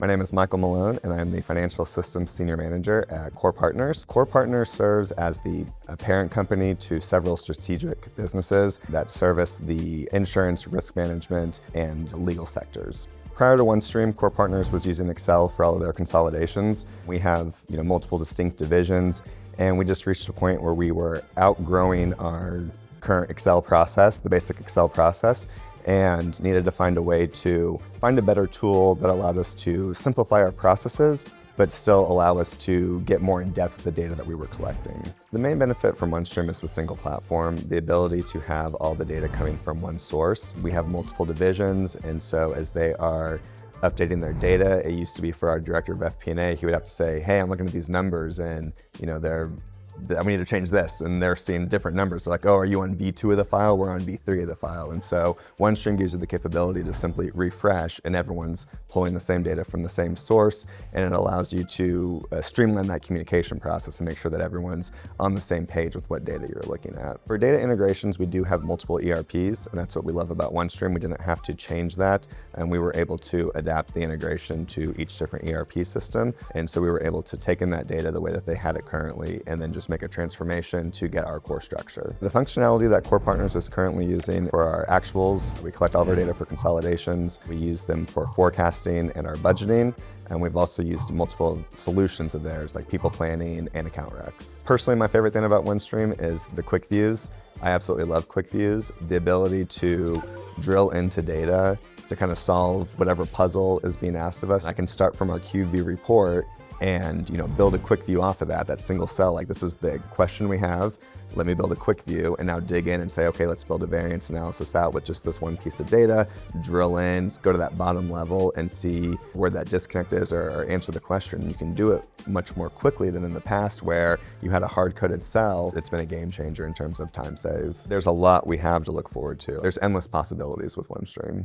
My name is Michael Malone, and I am the Financial Systems Senior Manager at Cor Partners. Cor Partners serves as the parent company to several strategic businesses that service the insurance, risk management, and legal sectors. Prior to OneStream, Cor Partners was using Excel for all of their consolidations. We have multiple distinct divisions, and we just reached a point where we were outgrowing our current Excel process, the basic Excel process, and needed to find a way to find a better tool that allowed us to simplify our processes, but still allow us to get more in depth with the data that we were collecting. The main benefit from OneStream is the single platform, the ability to have all the data coming from one source. We have multiple divisions, and so as they are updating their data, it used to be for our director of FP&A, he would have to say, hey, I'm looking at these numbers and we need to change this, and they're seeing different numbers. So like, oh, are you on V2 of the file? We're on V3 of the file. And so OneStream gives you the capability to simply refresh, and everyone's pulling the same data from the same source, and it allows you to streamline that communication process and make sure that everyone's on the same page with what data you're looking at. For data integrations, we do have multiple ERPs, and that's what we love about OneStream. We didn't have to change that, and we were able to adapt the integration to each different ERP system. And so we were able to take in that data the way that they had it currently, and then just make a transformation to get our core structure. The functionality that Cor Partners is currently using for our actuals, we collect all of our data for consolidations, we use them for forecasting and our budgeting, and we've also used multiple solutions of theirs like people planning and account recs. Personally, my favorite thing about OneStream is the quick views. I absolutely love quick views. The ability to drill into data to kind of solve whatever puzzle is being asked of us. I can start from our QV report and build a quick view off of that single cell. Like, this is the question we have, let me build a quick view and now dig in and say, okay, let's build a variance analysis out with just this one piece of data, drill in, go to that bottom level and see where that disconnect is or answer the question. You can do it much more quickly than in the past where you had a hard-coded cell. It's been a game changer in terms of time save. There's a lot we have to look forward to. There's endless possibilities with OneStream.